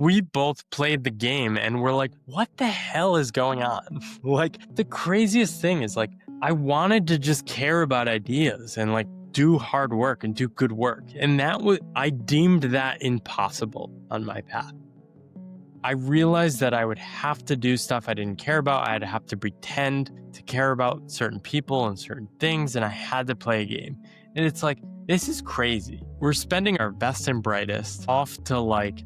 we both played the game and we're like, what the hell is going on? Like, the craziest thing is like, I wanted to just care about ideas and like do hard work and do good work. And I deemed that impossible on my path. I realized that I would have to do stuff I didn't care about. I'd have to pretend to care about certain people and certain things, and I had to play a game. And it's like, this is crazy. We're spending our best and brightest off to like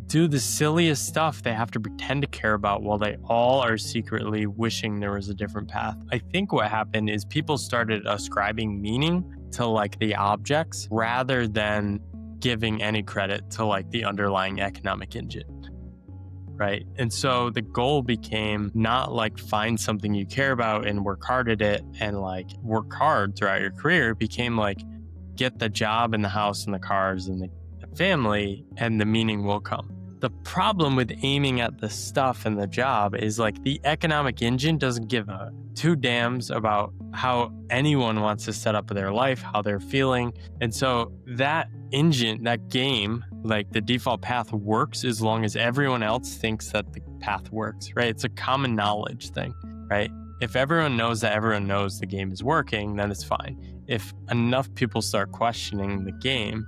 do the silliest stuff they have to pretend to care about while they all are secretly wishing there was a different path. I think what happened is people started ascribing meaning to like the objects rather than giving any credit to like the underlying economic engine. Right. And so the goal became not like find something you care about and work hard at it and like work hard throughout your career. It became like get the job and the house and the cars and the family and the meaning will come. The problem with aiming at the stuff and the job is like the economic engine doesn't give a two dams about how anyone wants to set up their life, how they're feeling. And so that engine, that game, like the default path works as long as everyone else thinks that the path works, right? It's a common knowledge thing, right? If everyone knows that everyone knows the game is working, then it's fine. If enough people start questioning the game,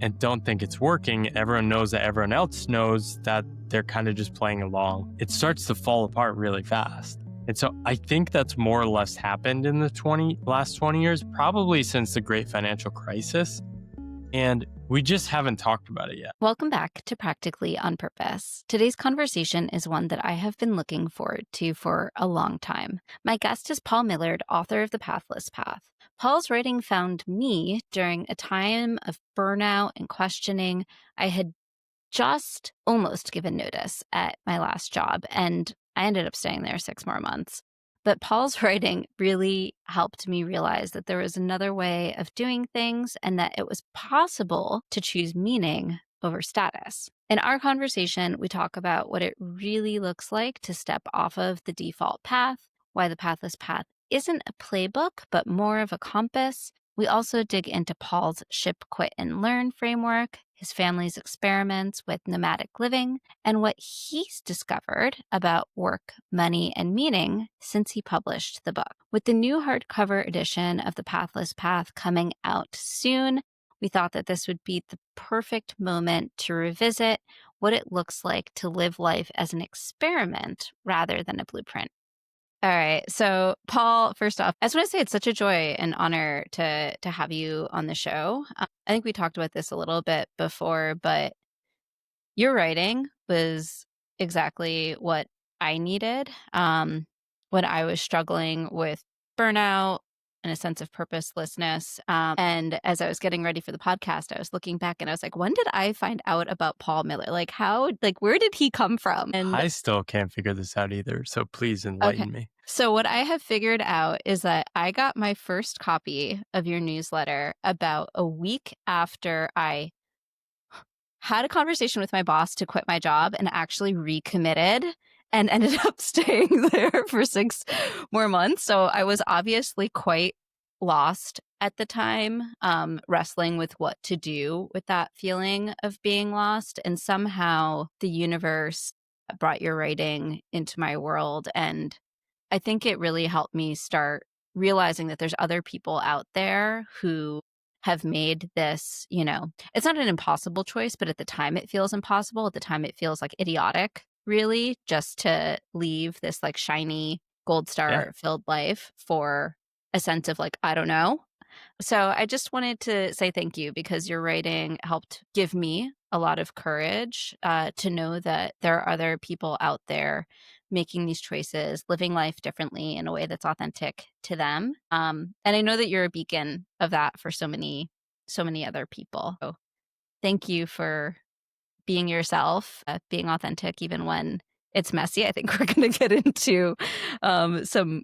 and don't think it's working, everyone knows that everyone else knows that they're kind of just playing along. It starts to fall apart really fast. And so I think that's more or less happened in the last 20 years, probably since the great financial crisis. And we just haven't talked about it yet. Welcome back to Practically on Purpose. Today's conversation is one that I have been looking forward to for a long time. My guest is Paul Millerd, author of The Pathless Path. Paul's writing found me during a time of burnout and questioning. I had just almost given notice at my last job, and I ended up staying there 6 more months. But Paul's writing really helped me realize that there was another way of doing things and that it was possible to choose meaning over status. In our conversation, we talk about what it really looks like to step off of the default path, why the Pathless Path isn't a playbook, but more of a compass. We also dig into Paul's ship, quit, and learn framework, his family's experiments with nomadic living, and what he's discovered about work, money, and meaning since he published the book. With the new hardcover edition of The Pathless Path coming out soon, we thought that this would be the perfect moment to revisit what it looks like to live life as an experiment rather than a blueprint. All right. So, Paul, first off, I just want to say it's such a joy and honor to have you on the show. I think we talked about this a little bit before, but your writing was exactly what I needed when I was struggling with burnout and a sense of purposelessness. And as I was getting ready for the podcast, I was looking back and I was like, when did I find out about Paul Millerd? Where did he come from? And I still can't figure this out either. So please enlighten me. So what I have figured out is that I got my first copy of your newsletter about a week after I had a conversation with my boss to quit my job and actually recommitted and ended up staying there for 6 more months. So I was obviously quite lost at the time, wrestling with what to do with that feeling of being lost. And somehow the universe brought your writing into my world. And I think it really helped me start realizing that there's other people out there who have made this, it's not an impossible choice, but at the time it feels impossible. At the time it feels like idiotic, really, just to leave this like shiny gold star filled life for a sense of like, I don't know. So I just wanted to say thank you because your writing helped give me a lot of courage to know that there are other people out there making these choices, living life differently in a way that's authentic to them. And I know that you're a beacon of that for so many other people. So thank you for being yourself, being authentic, even when it's messy. I think we're going to get into some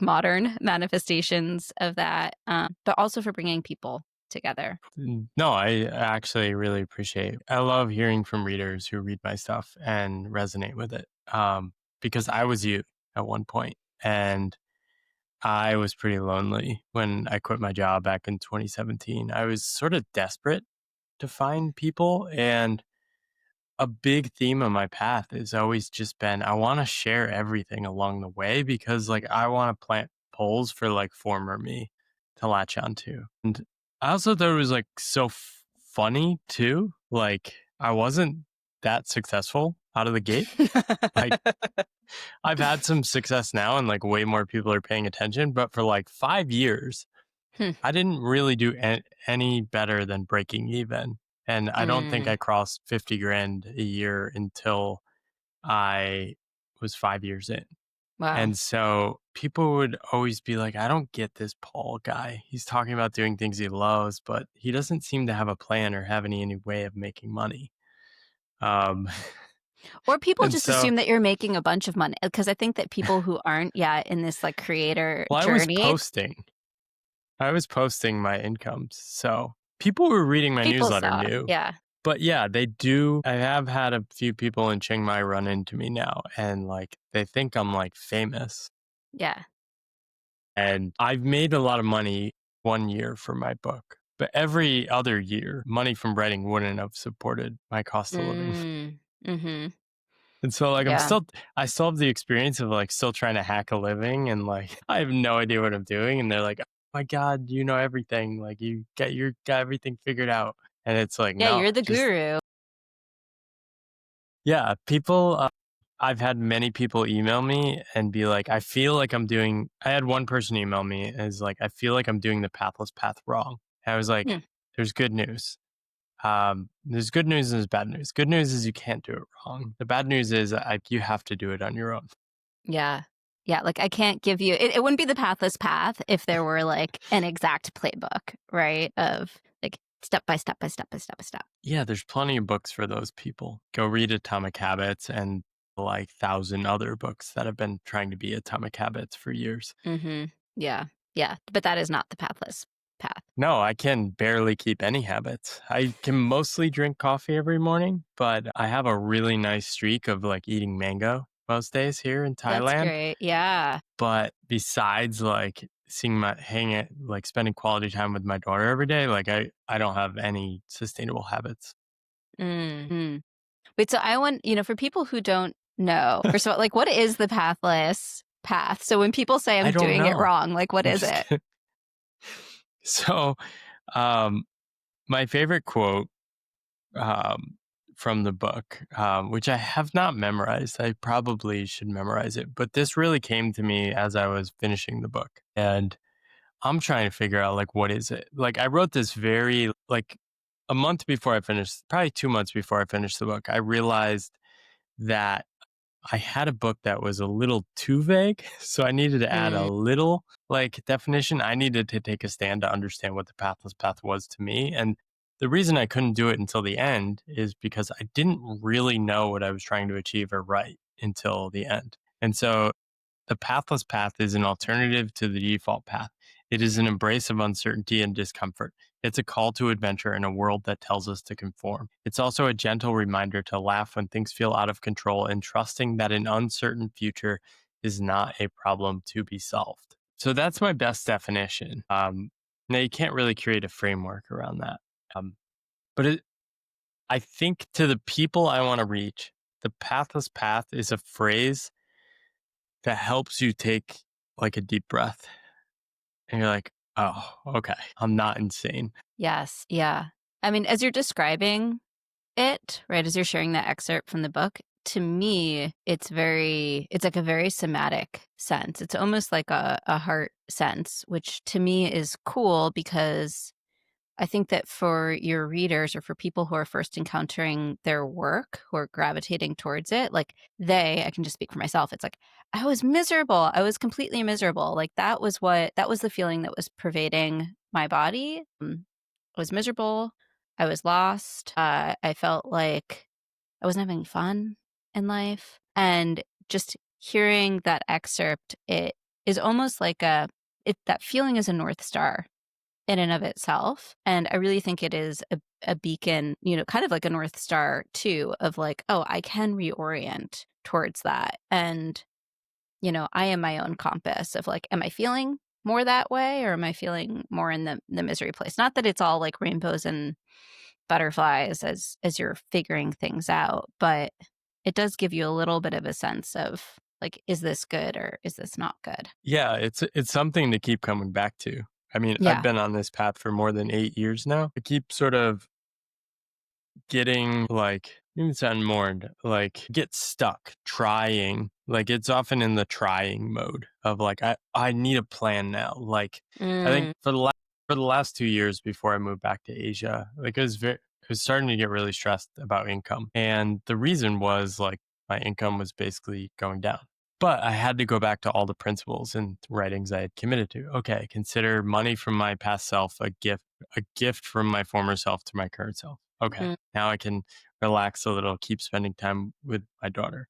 modern manifestations of that, but also for bringing people together. No, I actually really appreciate it. I love hearing from readers who read my stuff and resonate with it. Because I was you at one point and I was pretty lonely when I quit my job back in 2017. I was sort of desperate to find people and a big theme of my path has always just been I want to share everything along the way because like I want to plant poles for like former me to latch onto. And I also thought it was like so funny too. Like I wasn't that successful out of the gate. Like I've had some success now and like way more people are paying attention, but for like 5 years Hmm. I didn't really do any better than breaking even. And I don't think Mm. I crossed 50 grand a year until I was 5 years in. Wow. And so people would always be like, I don't get this Paul guy. He's talking about doing things he loves, but he doesn't seem to have a plan or have any way of making money. Um, Or people and just so, assume that you're making a bunch of money because I think that people who aren't yet in this like creator well, journey, I was posting my incomes. So people who were reading my people newsletter saw. knew. Yeah. But yeah, they do. I have had a few people in Chiang Mai run into me now and like they think I'm like famous. Yeah. And I've made a lot of money 1 year for my book. But every other year, money from writing wouldn't have supported my cost of living. Mm. Mm-hmm. And so like Yeah. I still have the experience of like still trying to hack a living and like I have no idea what I'm doing. And they're like, oh my God, you know everything. Like you got everything figured out. And it's like, Yeah, no, you're the just guru. yeah, people, I've had many people email me and be like, I feel like I had one person email me and is like, I feel like I'm doing the pathless path wrong. And I was like, Hmm. there's good news. There's good news and there's bad news. Good news is you can't do it wrong. The bad news is you have to do it on your own. Yeah. Yeah. Like I can't give you, it wouldn't be the pathless path if there were like an exact playbook, right? Of like step by step by step by step by step. Yeah, there's plenty of books for those people. Go read Atomic Habits and like 1,000 other books that have been trying to be Atomic Habits for years. Mm-hmm. Yeah. Yeah. But that is not the pathless path. No, I can barely keep any habits. I can mostly drink coffee every morning, but I have a really nice streak of like eating mango most days here in That's Thailand. great. Yeah. But besides like seeing like spending quality time with my daughter every day, like I don't have any sustainable habits. Mm-hmm. Wait, so I want, for people who don't know, first of all, like what is the pathless path? So when people say I I'm don't doing it know. wrong, like what I'm is just it? kidding. So, um, my favorite quote um, from the book, which I have not memorized. I probably should memorize it, but this really came to me as I was finishing the book, and I'm trying to figure out like what is it. Like I wrote this very like a month before I finished, probably 2 months before I finished the book. I realized that I had a book that was a little too vague. So I needed to add a Mm, little like definition. I needed to take a stand to understand what the pathless path was to me. And the reason I couldn't do it until the end is because I didn't really know what I was trying to achieve or write until the end. And so the pathless path is an alternative to the default path. It is an embrace of uncertainty and discomfort. It's a call to adventure in a world that tells us to conform. It's also a gentle reminder to laugh when things feel out of control and trusting that an uncertain future is not a problem to be solved. So that's my best definition. Now, you can't really create a framework around that. But I think to the people I want to reach, the pathless path is a phrase that helps you take like a deep breath and you're like, oh, okay, I'm not insane. yes. Yeah. I mean, as you're describing it, right, as you're sharing that excerpt from the book, to me, it's like a very somatic sense. It's almost like a heart sense, which to me is cool because I think that for your readers or for people who are first encountering their work, who are gravitating towards it, like I can just speak for myself. It's like, I was miserable. I was completely miserable. Like that was the feeling that was pervading my body. I was miserable. I was lost. I felt like I wasn't having fun in life. And just hearing that excerpt, it is almost like that feeling is a North Star in and of itself. And I really think it is a beacon, kind of like a North Star too, of like, oh, I can reorient towards that. And, I am my own compass of like, am I feeling more that way or am I feeling more in the misery place? Not that it's all like rainbows and butterflies as you're figuring things out, but it does give you a little bit of a sense of like, is this good or is this not good? Yeah, it's something to keep coming back to. I mean, I've Yeah. been on this path for more than 8 years now. I keep sort of getting like, even sound more like get stuck trying. Like it's often in the trying mode of like I need a plan now. Like I think Mm, for the last 2 years before I moved back to Asia, like I was starting to get really stressed about income. And the reason was like my income was basically going down. But I had to go back to all the principles and writings I had committed to. Okay, consider money from my past self a gift from my former self to my current self. Okay, mm, now I can relax a little, keep spending time with my daughter.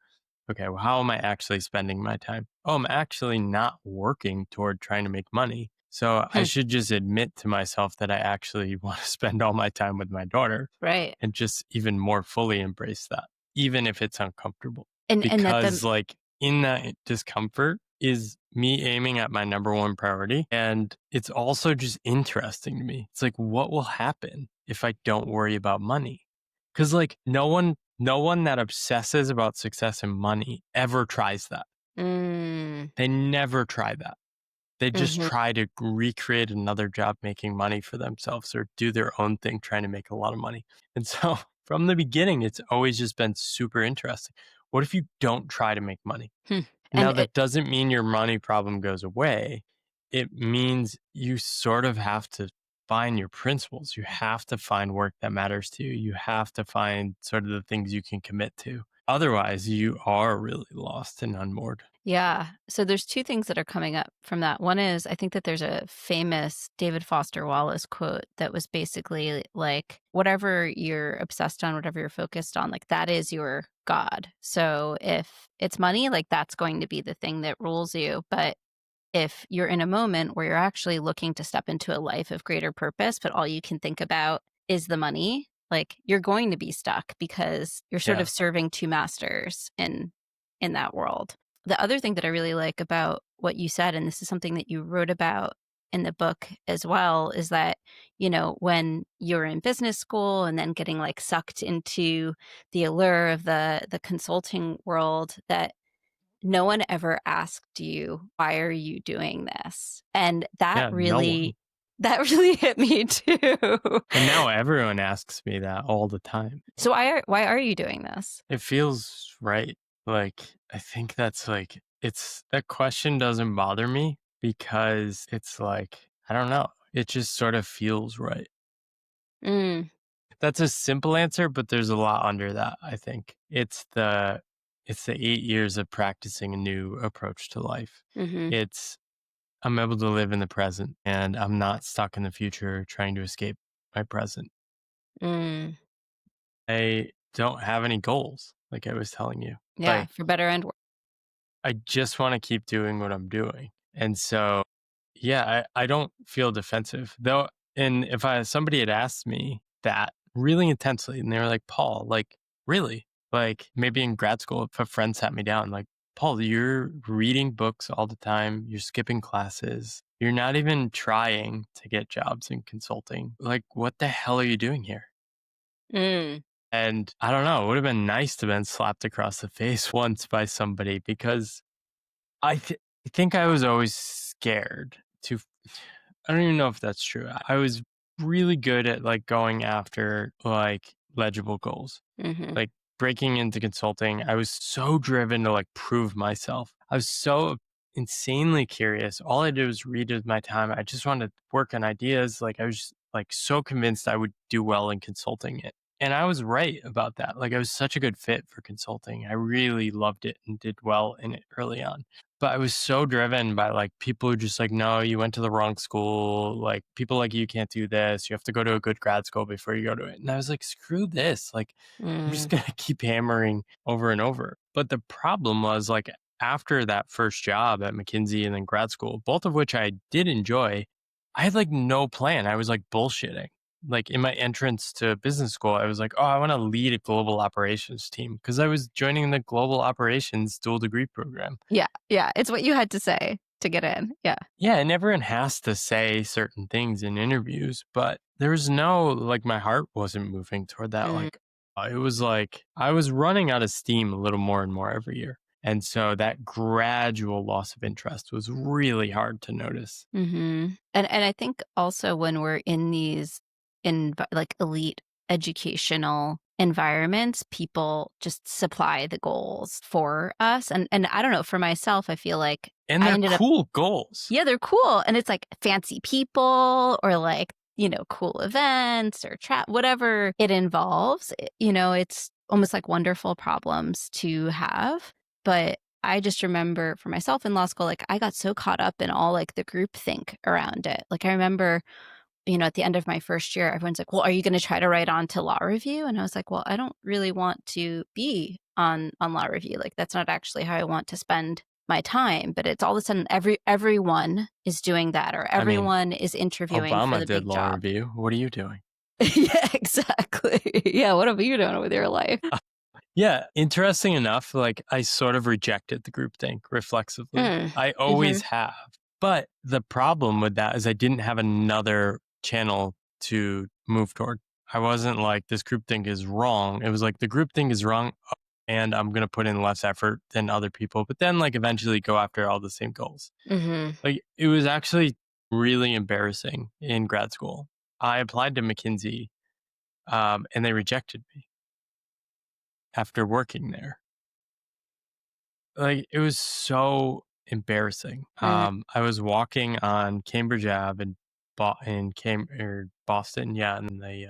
Okay, well, how am I actually spending my time? Oh, I'm actually not working toward trying to make money. So I hmm, should just admit to myself that I actually want to spend all my time with my daughter right. and just even more fully embrace that, even if it's uncomfortable. And that the Because, like, in that discomfort is me aiming at my number one priority. And it's also just interesting to me. It's like, what will happen if I don't worry about money? Because, like, no one that obsesses about success and money ever tries that. mm, They never try that. They just mhm, try to recreate another job making money for themselves or do their own thing trying to make a lot of money. And so from the beginning, it's always just been super interesting. What if you don't try to make money? hmm, Now, and it that doesn't mean your money problem goes away. It means you sort of have to find your principles. You have to find work that matters to you. You have to find sort of the things you can commit to. Otherwise, you are really lost and unmoored. yeah. So there's 2 things that are coming up from that. One is I think that there's a famous David Foster Wallace quote that was basically like, whatever you're obsessed on, whatever you're focused on, like that is your God. So if it's money, like that's going to be the thing that rules you. But if you're in a moment where you're actually looking to step into a life of greater purpose, but all you can think about is the money, like you're going to be stuck because you're sort Yeah. of serving 2 masters in that world. The other thing that I really like about what you said, and this is something that you wrote about in the book as well, is that, you know, when you're in business school and then getting like sucked into the allure of the consulting world, that no one ever asked you, "Why are you doing this?" And Yeah. No one. that really hit me too. And now everyone asks me that all the time. So why are you doing this? It feels right. Like, I think that's like, it's that question doesn't bother me because it's like, I don't know. It just sort of feels right. Mm, That's a simple answer, but there's a lot under that, I think. It's the 8 years of practicing a new approach to life. mhm, It's I'm able to live in the present and I'm not stuck in the future trying to escape my present. mm. I don't have any goals, like I was telling you. Yeah, Like for better and worse. I just want to keep doing what I'm doing. And so, yeah, I don't feel defensive though. And if somebody had asked me that really intensely and they were like, Paul, like, really? Like maybe in grad school, if a friend sat me down, like, Paul, you're reading books all the time. You're skipping classes. You're not even trying to get jobs in consulting. Like, what the hell are you doing here? Mm, And I don't know. It would have been nice to have been slapped across the face once by somebody because I think I was always scared to I don't even know if that's true. I was really good at, like, going after, like, legible goals. mhm, Like, breaking into consulting, I was so driven to, like, prove myself. I was so insanely curious. All I did was read with my time. I just wanted to work on ideas. Like, I was just, like, so convinced I would do well in consulting it. And I was right about that. Like, I was such a good fit for consulting. I really loved it and did well in it early on. But I was so driven by, like, people who just like, "No, you went to the wrong school." Like, people like, "You can't do this. You have to go to a good grad school before you go to it." And I was like, "Screw this." Like, I'm just mm, gonna keep hammering over and over. But the problem was, like, after that first job at McKinsey and then grad school, both of which I did enjoy, I had, like, no plan. I was, like, bullshitting. Like, in my entrance to business school, I was like, "Oh, I wanna lead a global operations team because I was joining the global operations dual degree program. yeah, yeah, it's what you had to say. to get in. Yeah. Yeah, and everyone has to say certain things in interviews, but there was no, like, my heart wasn't moving toward that. Mm. Like, it was like I was running out of steam a little more and more every year. And so that gradual loss of interest was really hard to notice. Mm-hmm. And I think also when we're in these like elite educational environments, people just supply the goals for us. And I don't know, for myself, I feel like And I they're ended up, cool goals. yeah, they're cool. And it's like fancy people or like, cool events or whatever it involves. It's almost like wonderful problems to have. But I just remember for myself in law school, like I got so caught up in all like the group think around it. Like I remember, at the end of my first year, everyone's like, well, are you going to try to write on to law review? And I was like, well, I don't really want to be on law review. Like that's not actually how I want to spend my time. But it's all of a sudden everyone is doing that or I mean, everyone is interviewing for Obama the did big law job. review. What are you doing? Yeah, exactly. Yeah, what have you done with your life? Yeah, interesting enough, like I sort of rejected the groupthink reflexively. Mm. I Hmm. always have. But the problem with that is I didn't have another channel to move toward. I wasn't like this groupthink is wrong. It was like the groupthink is wrong and I'm going to put in less effort than other people, but then like eventually go after all the same goals. Hmm. Like it was actually really embarrassing in grad school. I applied to McKinsey and they rejected me after working there. Like, it was so embarrassing. Mm. I was walking on Cambridge Ave in Boston, yeah, in the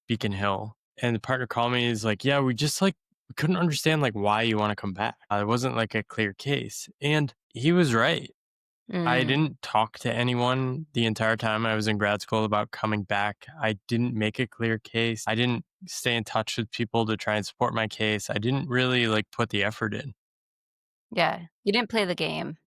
Beacon Hill, and the partner called me. He's like, "Yeah, we couldn't understand like why you want to come back. It wasn't like a clear case," and he was right. I Mm. didn't talk to anyone the entire time I was in grad school about coming back. I didn't make a clear case. I didn't stay in touch with people to try and support my case. I didn't really like put the effort in. Yeah, you didn't play the game.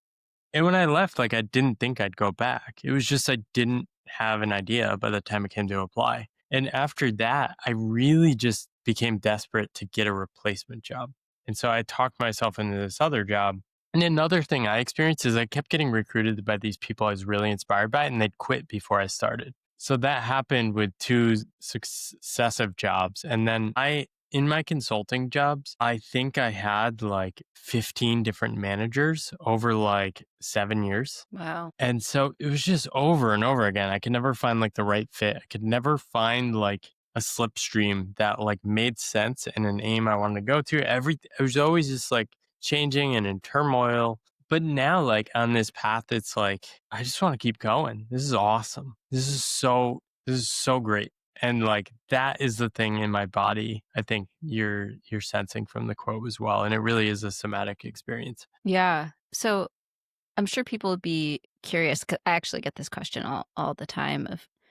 And when I left, like, I didn't think I'd go back. It was just I didn't have an idea by the time it came to apply. And after that, I really just became desperate to get a replacement job. And so I talked myself into this other job. And another thing I experienced is I kept getting recruited by these people I was really inspired by, and they'd quit before I started. So that happened with two successive jobs. And then in my consulting jobs, I think I had like 15 different managers over like 7 years. Wow. And so it was just over and over again. I could never find like the right fit. I could never find like a slipstream that like made sense and an aim I wanted to go to. It was always just like changing and in turmoil. But now, like on this path, it's like I just want to keep going. This is awesome. This is so great. And like that is the thing in my body. I think you're sensing from the quote as well. And it really is a somatic experience. Yeah. So I'm sure people would be curious. 'Cause I actually get this question all the time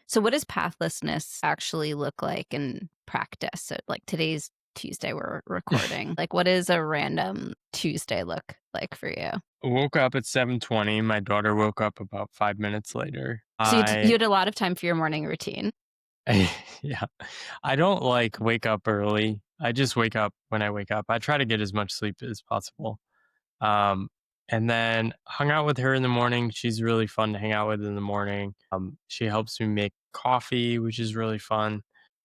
so what does pathlessness actually look like in practice? So like today's Tuesday, we're recording. Like what does a random Tuesday look like for you? Woke up at 7:20. My daughter woke up about 5 minutes later. So you had a lot of time for your morning routine. Yeah, I don't like wake up early. I just wake up when I wake up. I try to get as much sleep as possible. Um, and then hung out with her in the morning. She's really fun to hang out with in the morning. She helps me make coffee, which is really fun.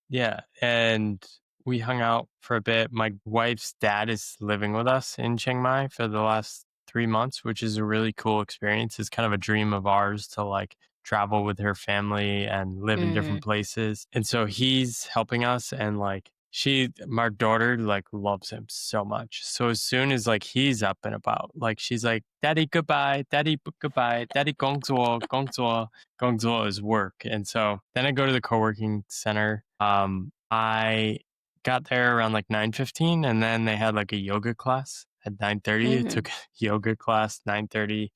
Yeah, and we hung out for a bit. My wife's dad is living with us in Chiang Mai for the last 3 months, which is a really cool experience. It's kind of a dream of ours to like travel with her family and live in Mm. different places. And so he's helping us and like my daughter like loves him so much. So as soon as like he's up and about, like she's like, Daddy, goodbye, Daddy, goodbye, Daddy, gongzuo, gongzuo. Gongzuo is work. And so then I go to the co-working center. I got there around like 9:15 and then they had like a yoga class at 9:30. I Hmm. took a yoga class 9:30.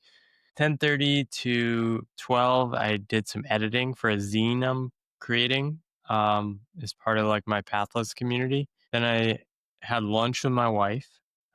10:30 to 12, I did some editing for a zine I'm creating as part of like my Pathless community. Then I had lunch with my wife.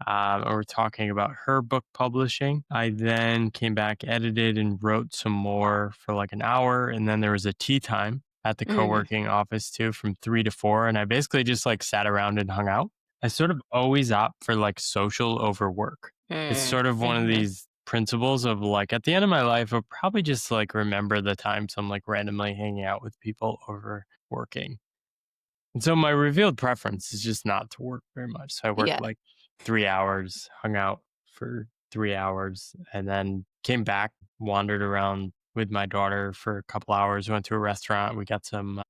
And we're talking about her book publishing. I then came back, edited, and wrote some more for like an hour. And then there was a tea time at the Mm. co-working office too from 3 to 4. And I basically just like sat around and hung out. I sort of always opt for like social over work. It's Mm. sort of one of Hmm. these principles of like at the end of my life, I'll probably just like remember the times I'm like randomly hanging out with people over working. And so my revealed preference is just not to work very much. So I worked Yeah. like 3 hours, hung out for 3 hours, and then came back, wandered around with my daughter for a couple hours, went to a restaurant. We got some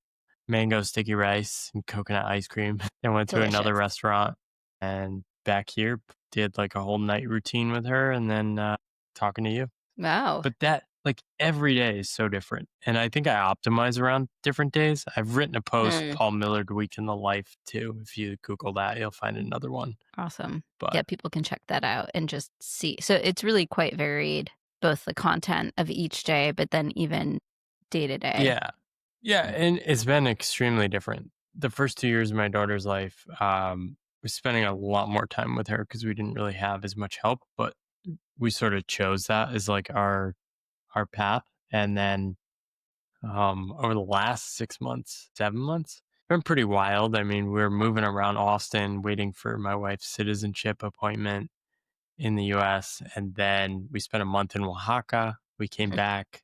mango sticky rice and coconut ice cream. Then went to another Delicious. restaurant and back here did like a whole night routine with her and then talking to you. Wow. But that like every day is so different. And I think I optimize around different days. I've written a post, Mm, Paul Millard Week in the Life too. If you Google that, you'll find another one. awesome. Yeah, But people can check that out and just see. So it's really quite varied, both the content of each day, but then even day to day. yeah. Yeah. And it's been extremely different. The first 2 years of my daughter's life, was spending a lot more time with her because we didn't really have as much help. But we sort of chose that as like our path. And then over the last 6 months, 7 months, been pretty wild. I mean, we were moving around Austin, waiting for my wife's citizenship appointment in the US. And then we spent a month in Oaxaca. We came Mm, back.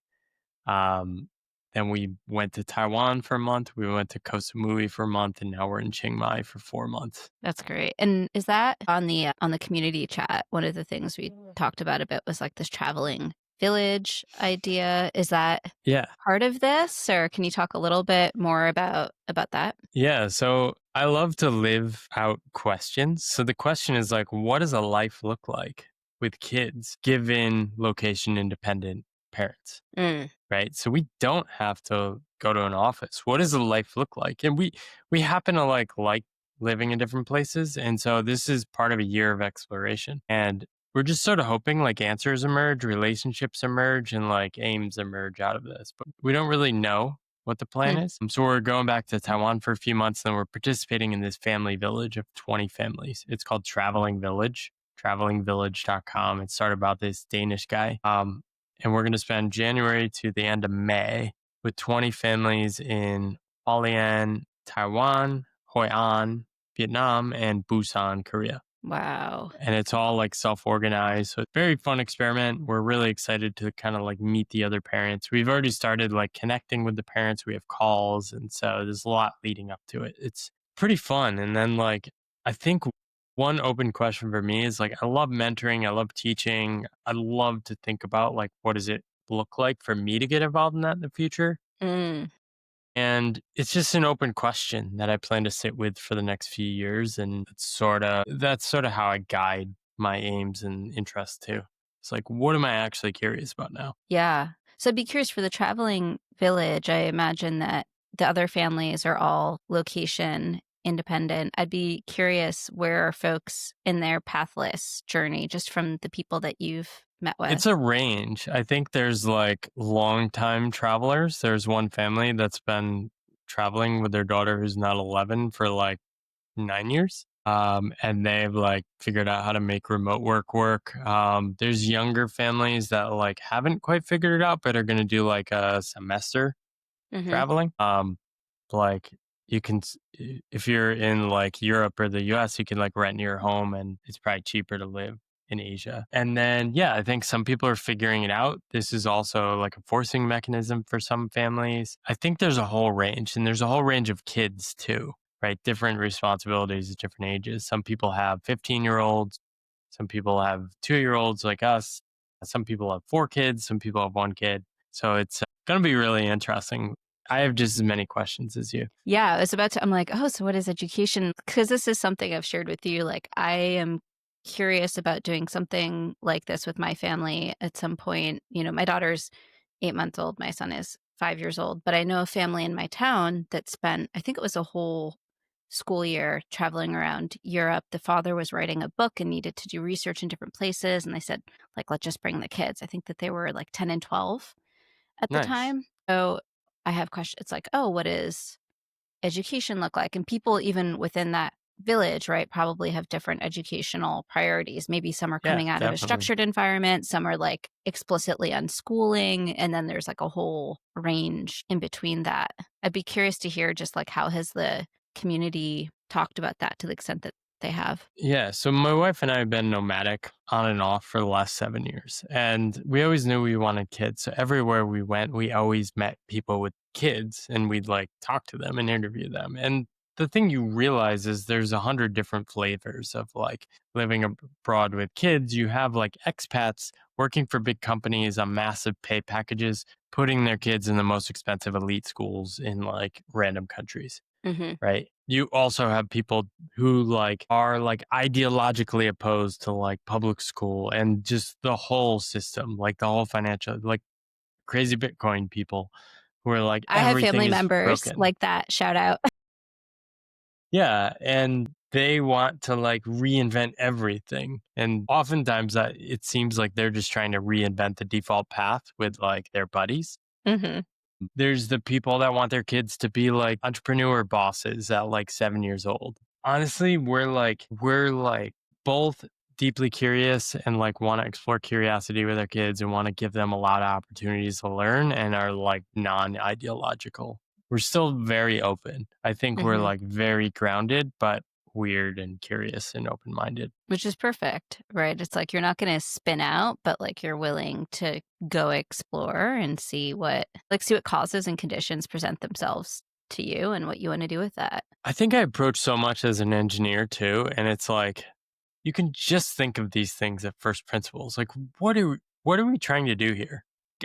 Um, then we went to Taiwan for a month. We went to Koh Samui for a month, and now we're in Chiang Mai for 4 months. that's great. And is that on the community chat? One of the things we talked about a bit was like this traveling village idea. Is that Yeah. part of this, or can you talk a little bit more about that? Yeah, so I love to live out questions. So the question is like, what does a life look like with kids given location independent parents? Mm, Right? So we don't have to go to an office. What does a life look like? And we happen to like living in different places, and so this is part of a year of exploration. And we're just sort of hoping like answers emerge, relationships emerge, and like aims emerge out of this. But we don't really know what the plan mm, is. So we're going back to Taiwan for a few months, and we're participating in this family village of 20 families. It's called Traveling Village, travelingvillage.com. It started about this Danish guy. And we're going to spend January to the end of May with 20 families in Hualien, Taiwan, Hoi An, Vietnam, and Busan, Korea. wow. And it's all like self-organized. So it's a very fun experiment. We're really excited to kind of like meet the other parents. We've already started like connecting with the parents. We have calls. And so there's a lot leading up to it. It's pretty fun. And then like, I think one open question for me is like, I love mentoring. I love teaching. I love to think about like, what does it look like for me to get involved in that in the future? Mm. And it's just an open question that I plan to sit with for the next few years. And that's sort of how I guide my aims and interests too. It's like, what am I actually curious about now? Yeah. So I'd be curious for the traveling village. I imagine that the other families are all location independent. I'd be curious where are folks in their pathless journey, just from the people that you've met with. It's a range. I think there's like long-time travelers. There's one family that's been traveling with their daughter who's not 11 for like 9 years. And they've like figured out how to make remote work. There's younger families that like haven't quite figured it out, but are going to do like a semester Hmm. traveling. Like you can, if you're in like Europe or the US, you can like rent your home and it's probably cheaper to live in Asia. And then, yeah, I think some people are figuring it out. This is also like a forcing mechanism for some families. I think there's a whole range and there's a whole range of kids too, right? Different responsibilities at different ages. Some people have 15-year-olds, some people have 2-year-olds like us. Some people have 4 kids, some people have 1 kid. So it's going to be really interesting. I have just as many questions as you. Yeah, I was about to, I'm like, oh, so what is education? Because this is something I've shared with you. Like, I am curious about doing something like this with my family at some point. You know, my daughter's 8 months old, my son is 5 years old, but I know a family in my town that spent, I think it was a whole school year traveling around Europe. The father was writing a book and needed to do research in different places. And they said, like, let's just bring the kids. I think that they were like 10 and 12 at the Nice. time. So I have questions. It's like, oh, what does education look like? And people, even within that village, right, probably have different educational priorities. Maybe some are Yeah, coming out of a definitely. structured environment, some are like explicitly unschooling, and then there's like a whole range in between that. I'd be curious to hear just like how has the community talked about that to the extent that they have? Yeah, so my wife and I have been nomadic on and off for the last 7 years. And we always knew we wanted kids. So everywhere we went, we always met people with kids and we'd like talk to them and interview them. And the thing you realize is there's 100 different flavors of like living abroad with kids. You have like expats working for big companies on massive pay packages, putting their kids in the most expensive elite schools in like random countries, Hmm. right? You also have people who like are like ideologically opposed to like public school and just the whole system, like the whole financial, like crazy Bitcoin people who are like I have everything family is members broken. like that. Shout out. Yeah, and they want to like reinvent everything. And oftentimes it seems like they're just trying to reinvent the default path with like their buddies. Hmm. There's the people that want their kids to be like entrepreneur bosses at like 7 years old. Honestly, we're like both deeply curious and like want to explore curiosity with our kids and want to give them a lot of opportunities to learn and are like non-ideological. We're still very open. I think we're Hmm. like very grounded, but weird and curious and open-minded. Which is perfect, right? It's like you're not going to spin out, but like you're willing to go explore and see what causes and conditions present themselves to you and what you want to do with that. I think I approach so much as an engineer too, and it's like you can just think of these things at first principles. Like, what are we trying to do here?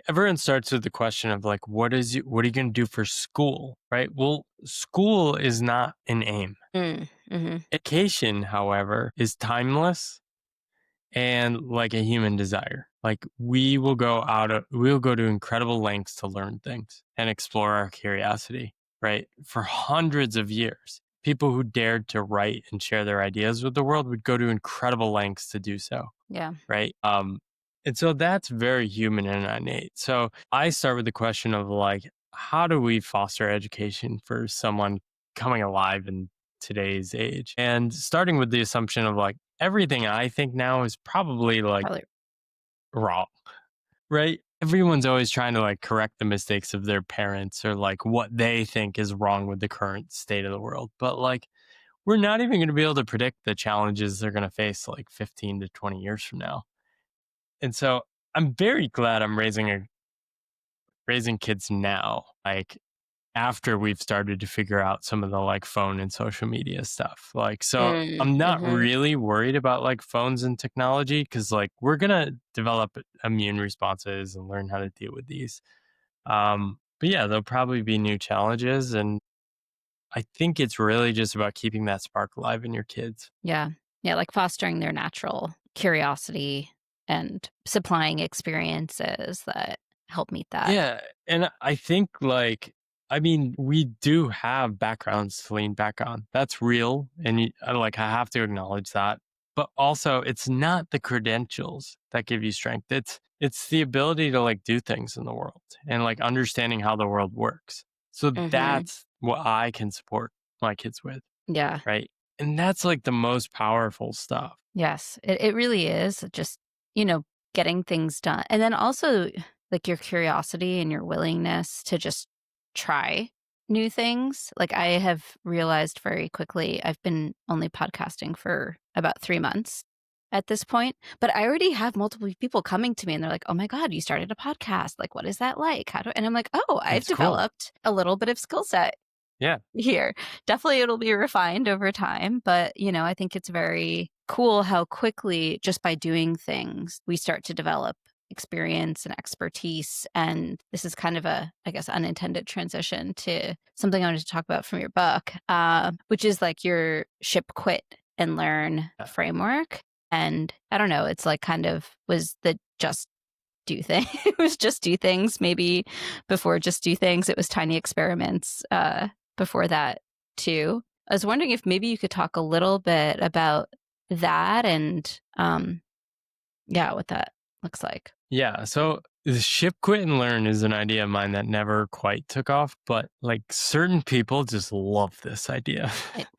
Everyone starts with the question of like, what are you going to do for school, right? Well, school is not an aim. Mm-hmm. Education, however, is timeless and like a human desire. Like we'll go to incredible lengths to learn things and explore our curiosity, right? For hundreds of years, people who dared to write and share their ideas with the world would go to incredible lengths to do so, Yeah. right? And so that's very human and innate. So I start with the question of like, how do we foster education for someone coming alive in today's age? And starting with the assumption of like, everything I think now is probably like Probably. wrong, right? Everyone's always trying to like correct the mistakes of their parents or like what they think is wrong with the current state of the world. But like, we're not even going to be able to predict the challenges they're going to face like 15 to 20 years from now. And so I'm very glad I'm raising kids now, like after we've started to figure out some of the like phone and social media stuff. Like, so I'm not Mm-hmm. really worried about like phones and technology because like we're going to develop immune responses and learn how to deal with these. But yeah, there'll probably be new challenges. And I think it's really just about keeping that spark alive in your kids. Yeah. Yeah. Like fostering their natural curiosity and supplying experiences that help meet that. Yeah, and I think like I mean, we do have backgrounds to lean back on. That's real, and like I have to acknowledge that. But also, it's not the credentials that give you strength. It's the ability to like do things in the world and like understanding how the world works. So Mm-hmm. that's what I can support my kids with, Yeah. right? And that's like the most powerful stuff. Yes. It really is just, you know, getting things done. And then also like your curiosity and your willingness to just try new things. Like I have realized very quickly, I've been only podcasting for about 3 months at this point, but I already have multiple people coming to me and they're like, "Oh my God, you started a podcast. Like, what is that like? And I'm like, oh, I've It's cool. developed a little bit of skill set Yeah. here. Definitely it'll be refined over time, but I think it's very cool how quickly just by doing things we start to develop experience and expertise. And this is kind of a, I guess, unintended transition to something I wanted to talk about from your book, which is like your ship, quit, and learn Yeah. framework. And I don't know, it's like kind of was the just do thing. It was just do things. Maybe before just do things, it was tiny experiments before that too. I was wondering if maybe you could talk a little bit about that and yeah, what that looks like. Yeah. So the ship quit and learn is an idea of mine that never quite took off, but like certain people just love this idea.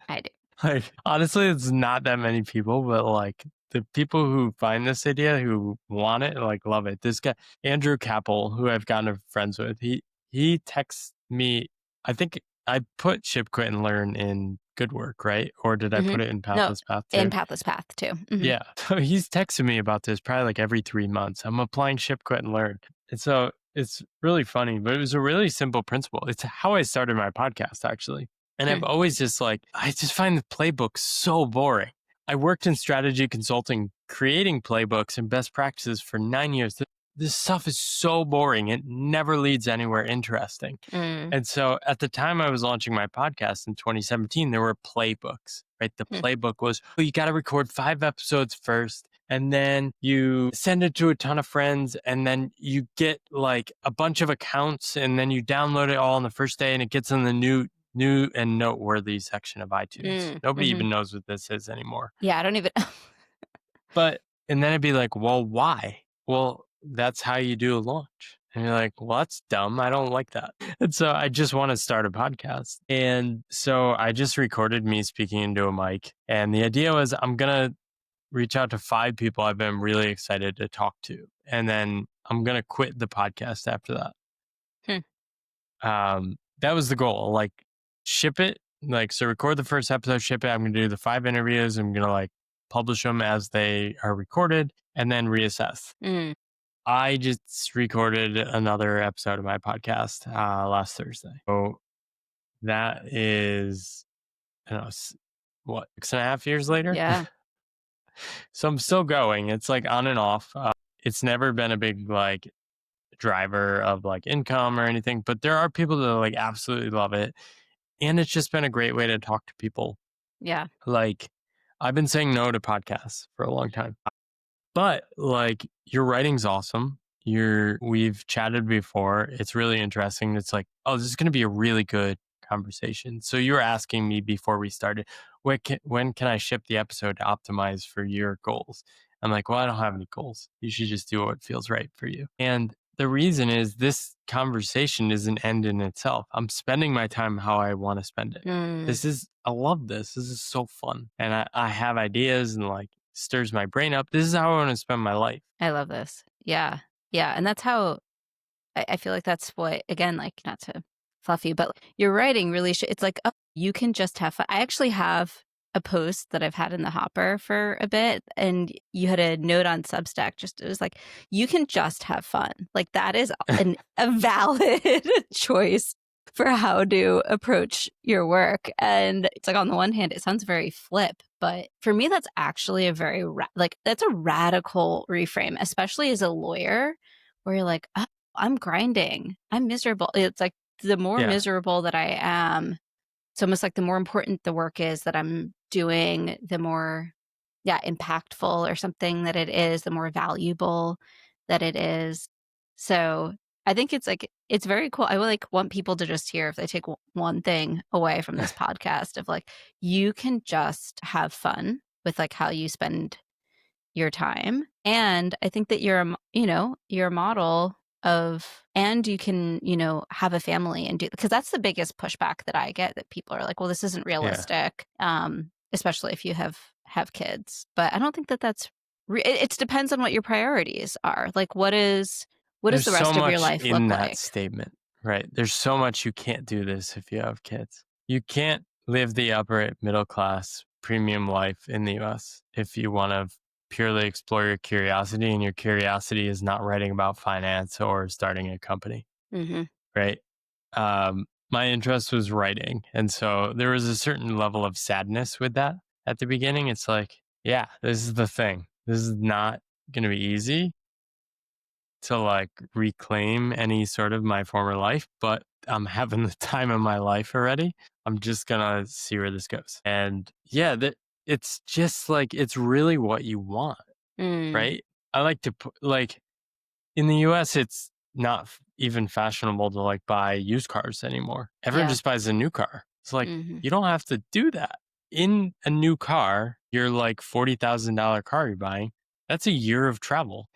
I do. Like honestly, it's not that many people, but like the people who find this idea who want it, like love it. This guy, Andrew Capel, who I've gotten friends with, he texts me, I think I put Ship, Quit, and Learn in Good Work, right? Or did I put it in No, Pathless Path in too? Pathless Path too. Yeah. So he's texting me about this probably like every 3 months. I'm applying Ship, Quit, and Learn. And so it's really funny, but it was a really simple principle. It's how I started my podcast, actually. And I've always just I just find the playbook so boring. I worked in strategy consulting, creating playbooks and best practices for 9 years. This stuff is so boring. It never leads anywhere interesting. And so at the time I was launching my podcast in 2017, there were playbooks, right? The playbook was, well, you got to record 5 episodes first, and then you send it to a ton of friends, and then you get like a bunch of accounts, and then you download it all on the first day, and it gets in the new and noteworthy section of iTunes. Nobody even knows what this is anymore. Yeah, I don't even know. But, and then it'd be like, well, why? Well, that's how you do a launch. And you're like, well, that's dumb. I don't like that. And so I just want to start a podcast. And so I just recorded me speaking into a mic. And the idea was I'm going to reach out to 5 people I've been really excited to talk to. And then I'm going to quit the podcast after that. That was the goal. Like, ship it. Like, so record the first episode, ship it. I'm going to do the 5 interviews. I'm going to like publish them as they are recorded and then reassess. I just recorded another episode of my podcast last Thursday. So that is, I don't know, what, 6.5 years later? Yeah. So I'm still going. It's like on and off. It's never been a big like driver of like income or anything, but there are people that like absolutely love it. And it's just been a great way to talk to people. Yeah. Like, I've been saying no to podcasts for a long time. But like, your writing's awesome. We've chatted before. It's really interesting. It's like, oh, this is going to be a really good conversation. So you were asking me before we started, when can I ship the episode to optimize for your goals? I'm like, well, I don't have any goals. You should just do what feels right for you. And the reason is this conversation is an end in itself. I'm spending my time how I want to spend it. I love this. This is so fun. And I have ideas and like stirs my brain up. This is how I want to spend my life. I love this. Yeah. Yeah. And that's how I feel like that's what, again, like, not to fluff you, but your writing really it's like, oh, you can just have fun. I actually have a post that I've had in the hopper for a bit, and you had a note on Substack. It was like, you can just have fun. Like, that is a valid choice for how to approach your work. And it's like, on the one hand, it sounds very flip, but for me, that's actually a very that's a radical reframe, especially as a lawyer, where you're like, oh, I'm grinding, I'm miserable. It's like, the more miserable that I am, it's almost like the more important the work is that I'm doing, the more impactful or something that it is, the more valuable that it is. So I think it's like, it's very cool. I would like want people to just hear, if they take one thing away from this podcast, of like, you can just have fun with like how you spend your time. And I think that you're a model of, and you can, have a family and do, because that's the biggest pushback that I get, that people are like, well, this isn't realistic. Especially if you have kids. But I don't think that that's it depends on what your priorities are. Like, what does the rest of your life look in like? that statement, right? There's so much you can't do this if you have kids. You can't live the upper middle class premium life in the US if you want to purely explore your curiosity, and your curiosity is not writing about finance or starting a company, right? My interest was writing. And so there was a certain level of sadness with that at the beginning. It's like, yeah, this is the thing. This is not going to be easy to like reclaim any sort of my former life, but I'm having the time of my life already. I'm just going to see where this goes. And yeah, it's just like, it's really what you want, right? I like to put, like, in the US, it's not even fashionable to like buy used cars anymore. Everyone just buys a new car. It's like, you don't have to do that. In a new car, your like $40,000 car you're buying, that's a year of travel.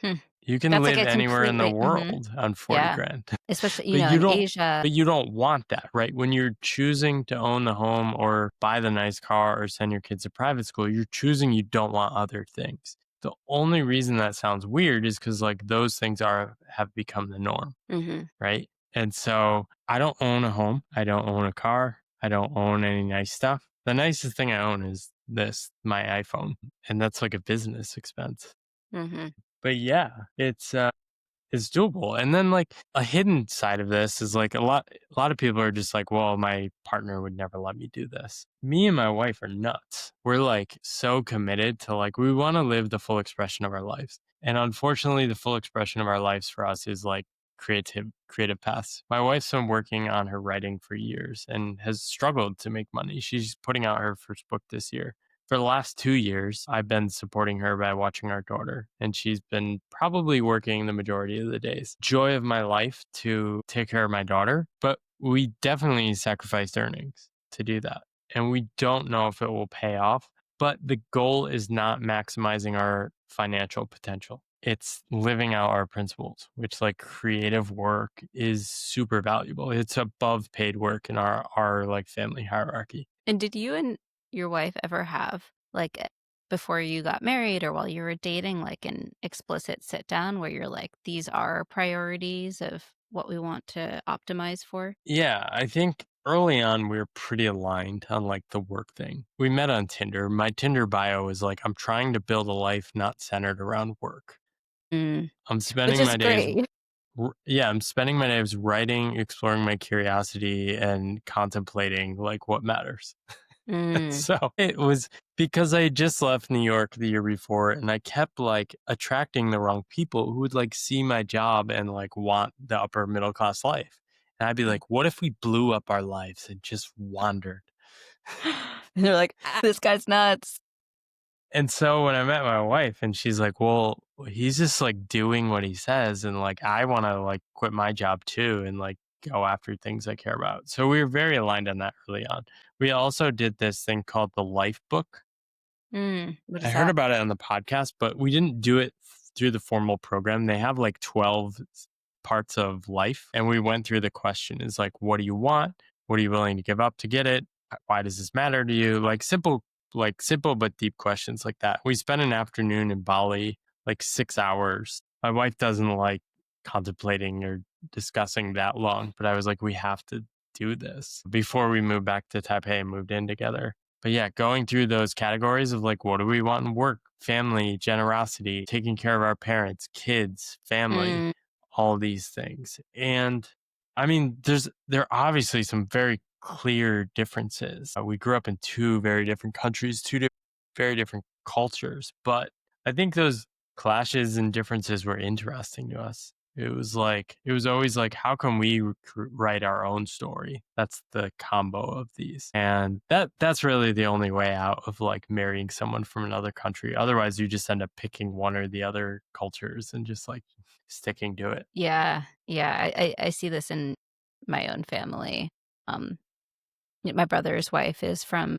You can That's live like a anywhere in the completely world on 40 grand. Especially, But in Asia. but you don't want that, right? When you're choosing to own the home or buy the nice car or send your kids to private school, you're choosing you don't want other things. The only reason that sounds weird is because like those things have become the norm, right? And so I don't own a home. I don't own a car. I don't own any nice stuff. The nicest thing I own is this, my iPhone, and that's like a business expense. Hmm. But yeah, it's doable. And then like a hidden side of this is like a lot of people are just like, well, my partner would never let me do this. Me and my wife are nuts. We're like so committed to like we want to live the full expression of our lives. And unfortunately, the full expression of our lives for us is like creative paths. My wife's been working on her writing for years and has struggled to make money. She's putting out her first book this year. For the last 2 years, I've been supporting her by watching our daughter, and she's been probably working the majority of the days. Joy of my life to take care of my daughter, but we definitely sacrificed earnings to do that. And we don't know if it will pay off, but the goal is not maximizing our financial potential. It's living out our principles, which like creative work is super valuable. It's above paid work in our like family hierarchy. And did you and your wife ever have, like, before you got married or while you were dating, like an explicit sit down where you're like, these are priorities of what we want to optimize for? Yeah, I think early on we were pretty aligned on like the work thing. We met on Tinder. My Tinder bio is like, I'm trying to build a life not centered around work. Mm, I'm which spending is my days, great. yeah, I'm spending my days writing, exploring my curiosity, and contemplating like what matters. Mm. So it was because I had just left New York the year before and I kept like attracting the wrong people who would like see my job and like want the upper middle class life. And I'd be like, what if we blew up our lives and just wandered? And they're like, "Ah, this guy's nuts." And so when I met my wife and she's like, well, he's just like doing what he says. And like, I want to like quit my job too and like go after things I care about. So we were very aligned on that early on. We also did this thing called the Life Book. What I is heard that? about it on the podcast, but we didn't do it through the formal program. They have like 12 parts of life. And we went through the question is like, what do you want? What are you willing to give up to get it? Why does this matter to you? Like simple but deep questions like that. We spent an afternoon in Bali, like 6 hours. My wife doesn't like contemplating or discussing that long, but I was like, we have to do this before we moved back to Taipei and moved in together. But yeah, going through those categories of like, what do we want in work, family, generosity, taking care of our parents, kids, family, Mm. all these things. And I mean, there are obviously some very clear differences. We grew up in two very different countries, very different cultures, but I think those clashes and differences were interesting to us. It was always like, how can we write our own story? That's the combo of these. And that's really the only way out of like marrying someone from another country. Otherwise, you just end up picking one or the other cultures and just like sticking to it. Yeah, yeah, I see this in my own family. Um, my brother's wife is from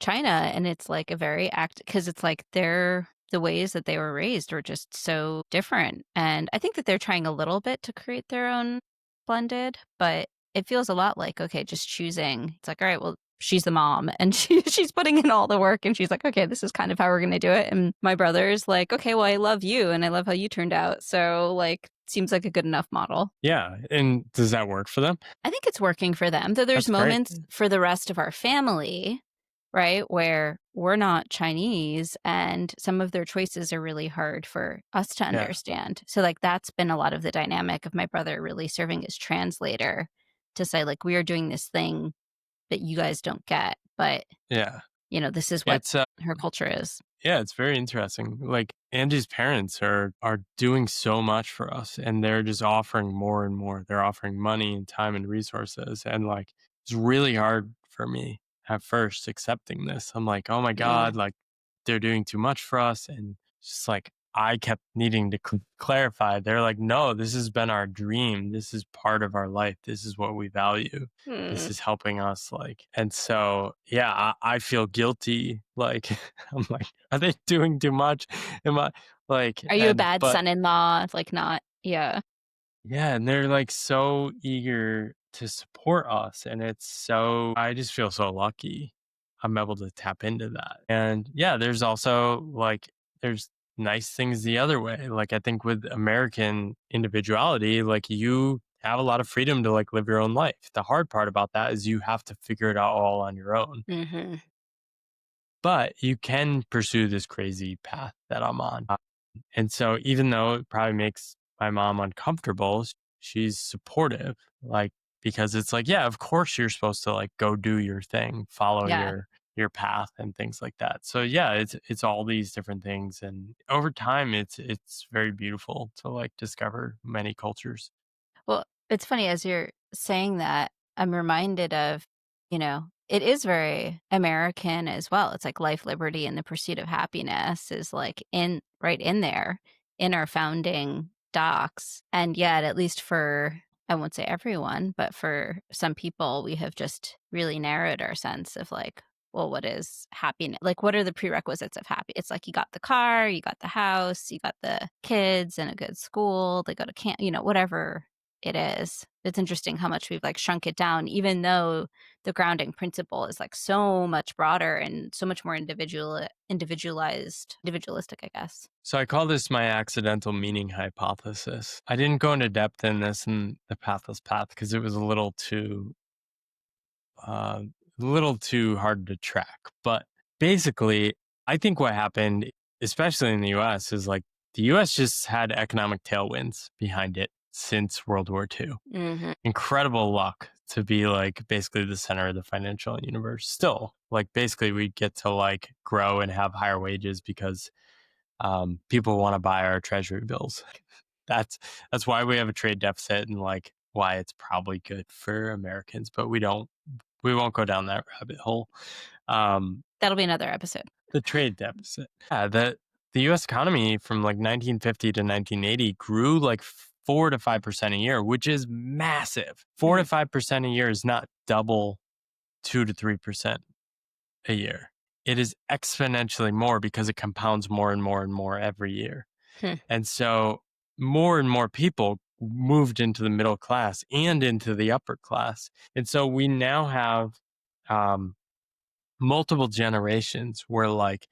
China, and it's like a very because it's like the ways that they were raised were just so different, and I think that they're trying a little bit to create their own blended, but it feels a lot like, okay, just choosing. It's like, all right, well, she's the mom, and she's putting in all the work, and she's like, okay, this is kind of how we're gonna do it. And my brother's like, okay, well, I love you, and I love how you turned out, so like, seems like a good enough model. Yeah. And does that work for them? I think it's working for them, though there's That's great. moments for the rest of our family, right, where we're not Chinese and some of their choices are really hard for us to Yeah. understand. So, like, that's been a lot of the dynamic of my brother really serving as translator to say, like, we are doing this thing that you guys don't get, but, Yeah. this is what It's her culture is. Yeah, it's very interesting. Like Angie's parents are doing so much for us and they're just offering more and more. They're offering money and time and resources. And like it's really hard for me at first accepting this. I'm like, oh my Yeah. God, like they're doing too much for us. And just like I kept needing to clarify. They're like, no, this has been our dream. This is part of our life. This is what we value. This Hmm. is helping us like, and so yeah, I feel guilty. Like I'm like, are they doing too much? Am I like, Are you a and bad but son-in-law? Like, not, yeah. yeah, and they're like so eager to support us. And it's so, I just feel so lucky I'm able to tap into that. And yeah, there's also like, there's nice things the other way. Like, I think with American individuality, like you have a lot of freedom to like live your own life. The hard part about that is you have to figure it out all on your own. Hmm. But you can pursue this crazy path that I'm on. And so even though it probably makes my mom uncomfortable, she's supportive. Like because it's like, yeah, of course you're supposed to like go do your thing, follow Yeah. your path and things like that. So yeah, it's all these different things, and over time it's very beautiful to like discover many cultures. Well, it's funny as you're saying that, I'm reminded of, it is very American as well. It's like life, liberty, and the pursuit of happiness is like right in there in our founding docs. And yet, at least for, I won't say everyone, but for some people, we have just really narrowed our sense of like, well, what is happiness? Like, what are the prerequisites of happy? It's like you got the car, you got the house, you got the kids in a good school, they go to camp, whatever it is. It's interesting how much we've like shrunk it down, even though the grounding principle is like so much broader and so much more individualistic, I guess. So I call this my accidental meaning hypothesis. I didn't go into depth in this in the Pathless Path because it was uh, a little too hard to track. But basically, I think what happened, especially in the US, is like the US just had economic tailwinds behind it since World War II. Hmm. Incredible luck to be like basically the center of the financial universe. Still, like basically, we get to like grow and have higher wages because people want to buy our treasury bills. That's that's why we have a trade deficit and like why it's probably good for Americans, but we won't go down that rabbit hole. Um, That'll be another episode. the trade deficit. Yeah, the US economy from like 1950 to 1980 grew like 4 to 5% a year, which is massive. 4 to Mm. 5% a year is not double 2 to 3% a year. It is exponentially more because it compounds more and more and more every year. Hmm. And so more and more people moved into the middle class and into the upper class. And so we now have um, multiple generations where like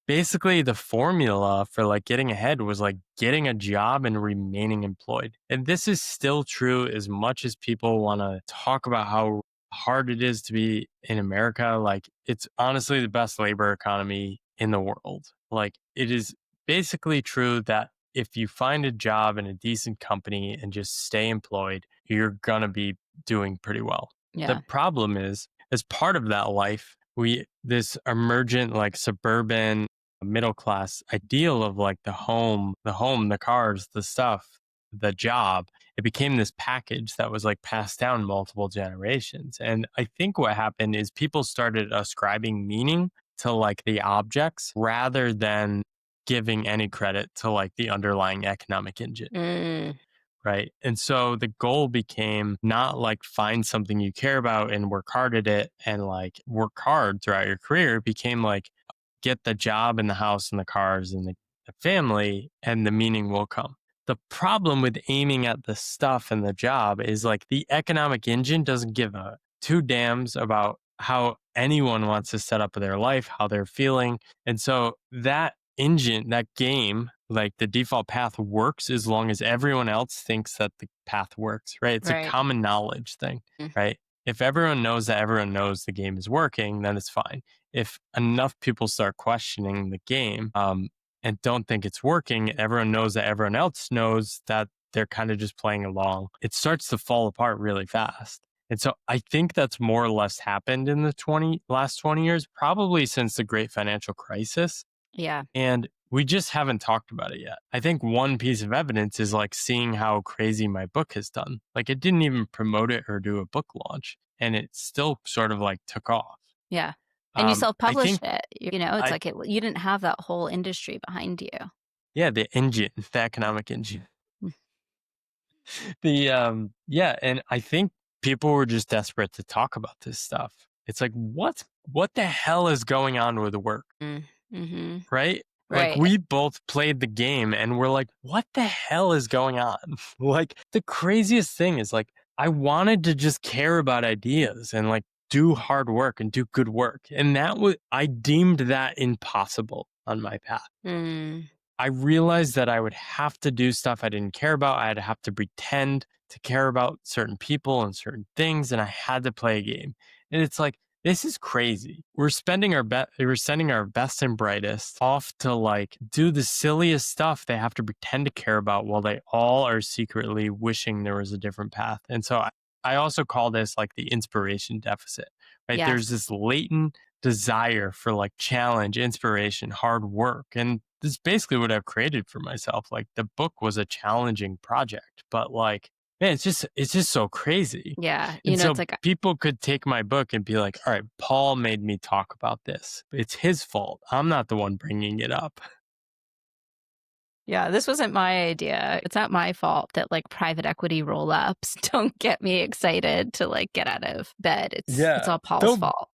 basically the formula for like getting ahead was like getting a job and remaining employed. And this is still true as much as people want to talk about how hard it is to be in America. Like it's honestly the best labor economy in the world. Like it is basically true that if you find a job in a decent company and just stay employed, you're going to be doing pretty well. The Yeah. problem is, as part of that life, this emergent like suburban middle class ideal of like the cars, the stuff, the job. It became this package that was like passed down multiple generations. And I think what happened is people started ascribing meaning to like the objects rather than giving any credit to like the underlying economic engine. Mm. Right. And so the goal became not like find something you care about and work hard at it and like work hard throughout your career. It became like get the job and the house and the cars and the family, and the meaning will come. The problem with aiming at the stuff and the job is like the economic engine doesn't give a two dams about how anyone wants to set up their life, how they're feeling. And so that engine, that game, like the default path works as long as everyone else thinks that the path works, right? It's a Right. common knowledge thing, Mm. right? If everyone knows that everyone knows the game is working, then it's fine. If enough people start questioning the game and don't think it's working, everyone knows that everyone else knows that they're kind of just playing along, it starts to fall apart really fast. And so I think that's more or less happened in the last 20 years, probably since the great financial crisis. Yeah. And we just haven't talked about it yet. I think one piece of evidence is like seeing how crazy my book has done. Like it didn't even promote it or do a book launch, and it still sort of like took off. Yeah. And you I self-published think it. It's I, like you didn't have that whole industry behind you. yeah, the engine, the economic engine. Mm. Yeah, and I think people were just desperate to talk about this stuff. It's like, what the hell is going on with work? Mm-hmm. Right? Like Right. we both played the game and we're like, what the hell is going on? Like the craziest thing is like, I wanted to just care about ideas and like do hard work and do good work. And I deemed that impossible on my path. Mm. I realized that I would have to do stuff I didn't care about. I'd have to pretend to care about certain people and certain things, and I had to play a game. And it's like, this is crazy. We're sending our best and brightest off to like do the silliest stuff they have to pretend to care about while they all are secretly wishing there was a different path. And so I also call this like the inspiration deficit, right? There's Yes. this latent desire for like challenge, inspiration, hard work. And this is basically what I've created for myself. Like the book was a challenging project, but like, man, it's just so crazy. Yeah. And It's so like, people could take my book and be like, all right, Paul made me talk about this. It's his fault. I'm not the one bringing it up. yeah, this wasn't my idea. It's not my fault that like private equity roll ups don't get me excited to like get out of bed. It's Yeah. all Paul's Though fault.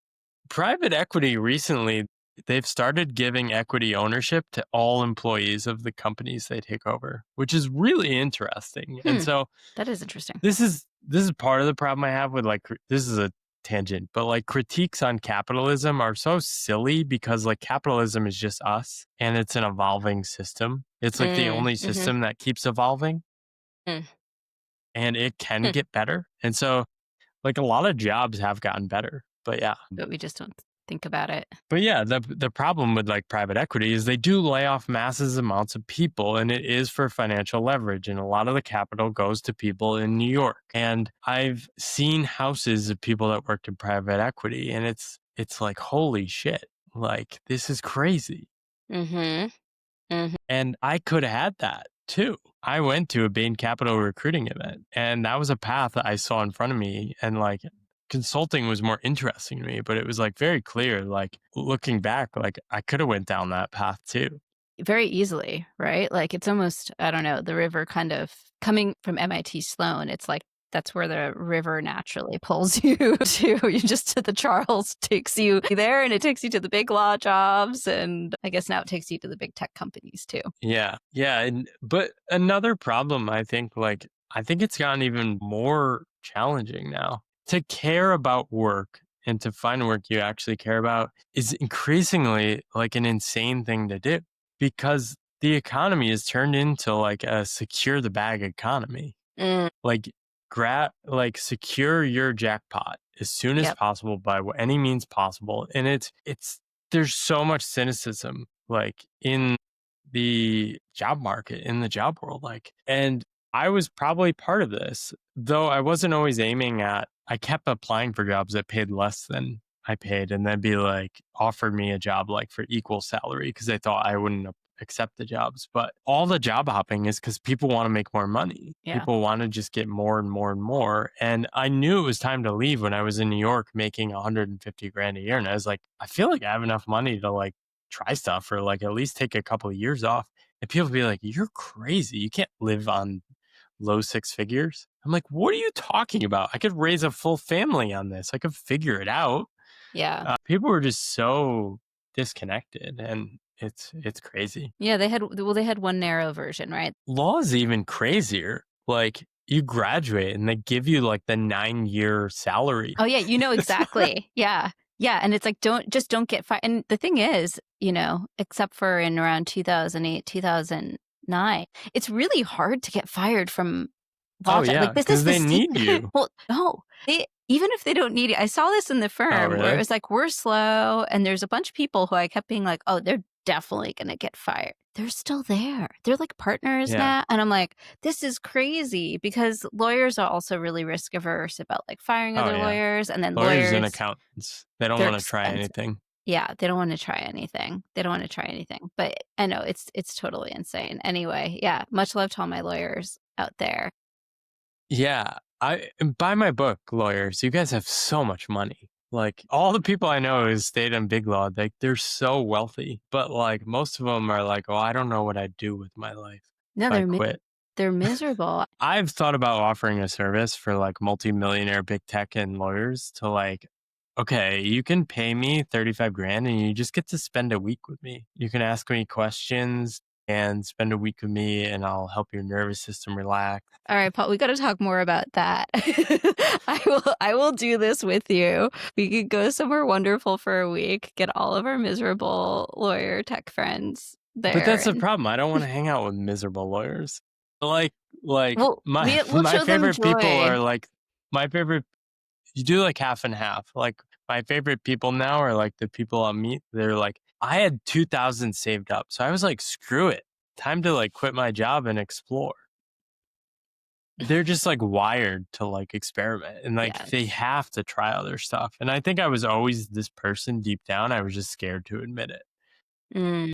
private equity recently, they've started giving equity ownership to all employees of the companies they take over, which is really interesting. And so That is interesting. this is part of the problem I have with like this is a tangent, but like critiques on capitalism are so silly because like capitalism is just us and it's an evolving system. It's like the only system that keeps evolving Mm. and it can get better. And so like a lot of jobs have gotten better. But yeah. But we just don't think about it. But yeah, the problem with like private equity is they do lay off massive amounts of people and it is for financial leverage. And a lot of the capital goes to people in New York. And I've seen houses of people that worked in private equity and it's like, holy shit, like this is crazy. Mm-hmm. Mm-hmm. And I could have had that too. I went to a Bain Capital recruiting event and that was a path that I saw in front of me. And like consulting was more interesting to me, but it was like very clear, like looking back, like I could have went down that path too. Very easily, right? Like it's almost, I don't know, the river kind of coming from MIT Sloan. It's like that's where the river naturally pulls you to. You just to the Charles takes you there and it takes you to the big law jobs. And I guess now it takes you to the big tech companies too. Yeah. Yeah. But another problem, I think it's gotten even more challenging now to care about work and to find work you actually care about is increasingly like an insane thing to do because the economy is turned into like a secure the bag economy. Like secure your jackpot as soon as Yep. possible by any means possible. And there's so much cynicism like in the job market, in the job world. Like, and I was probably part of this, though I wasn't always I kept applying for jobs that paid less than I paid and then be like offered me a job like for equal salary because they thought I wouldn't accept the jobs. But all the job hopping is because people want to make more money. Yeah. People want to just get more and more and more. And I knew it was time to leave when I was in New York making 150 grand a year. And I was like, I feel like I have enough money to like try stuff or like at least take a couple of years off. And people be like, you're crazy. You can't live on low six figures. I'm like, what are you talking about? I could raise a full family on this. I could figure it out. Yeah. People were just so disconnected and it's crazy. Yeah. They had one narrow version, right? Law is even crazier. Like you graduate and they give you like the 9-year salary. Oh yeah. Exactly. Yeah. Yeah. And it's like, don't get fired. And the thing is, except for in around 2008, 2009, it's really hard to get fired from law. Oh yeah, Like this because is they need you. Well, no, even if they don't need you, I saw this in the firm really? where it was like, we're slow. And there's a bunch of people who I kept being like, oh, they're definitely going to get fired. They're still there. They're like partners now. And I'm like, this is crazy because lawyers are also really risk averse about like firing other lawyers. And then lawyers and accountants, they don't want to try anything. Yeah, they don't want to try anything. But I know it's totally insane. Anyway, yeah, much love to all my lawyers out there. Yeah, I buy my book, lawyers. You guys have so much money. Like all the people I know who stayed in big law, they're so wealthy. But like most of them are like, oh, I don't know what I'd do with my life. No, I quit. They're miserable. I've thought about offering a service for like multimillionaire big tech and lawyers to like, okay, you can pay me 35 grand and you just get to spend a week with me. You can ask me questions and spend a week with me and I'll help your nervous system relax. All right, Paul, we got to talk more about that. I will do this with you. We could go somewhere wonderful for a week, get all of our miserable lawyer tech friends there. But that's the problem. I don't want to hang out with miserable lawyers. Like like Well, my we'll my show them favorite people joy. are like my favorite you do like half and half. Like my favorite people now are like the people I'll meet. They're like, I had 2,000 saved up. So I was like, screw it. Time to like quit my job and explore. They're just like wired to like experiment and like they Yes. have to try other stuff. And I think I was always this person deep down. I was just scared to admit it. Mm.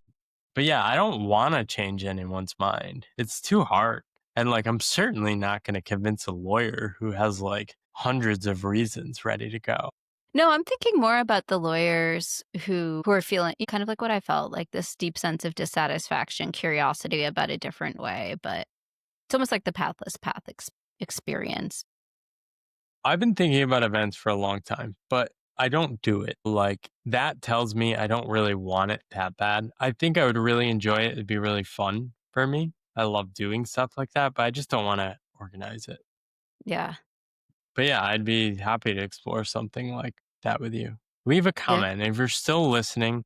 But yeah, I don't want to change anyone's mind. It's too hard. And like, I'm certainly not going to convince a lawyer who has like hundreds of reasons ready to go. No, I'm thinking more about the lawyers who are feeling kind of like what I felt, like this deep sense of dissatisfaction, curiosity about a different way, but it's almost like the pathless path experience. I've been thinking about events for a long time, but I don't do it. Like, that tells me I don't really want it that bad. I think I would really enjoy it. It'd be really fun for me. I love doing stuff like that, but I just don't want to organize it. Yeah. But yeah, I'd be happy to explore something like that with you. Leave a Yeah. comment. If you're still listening,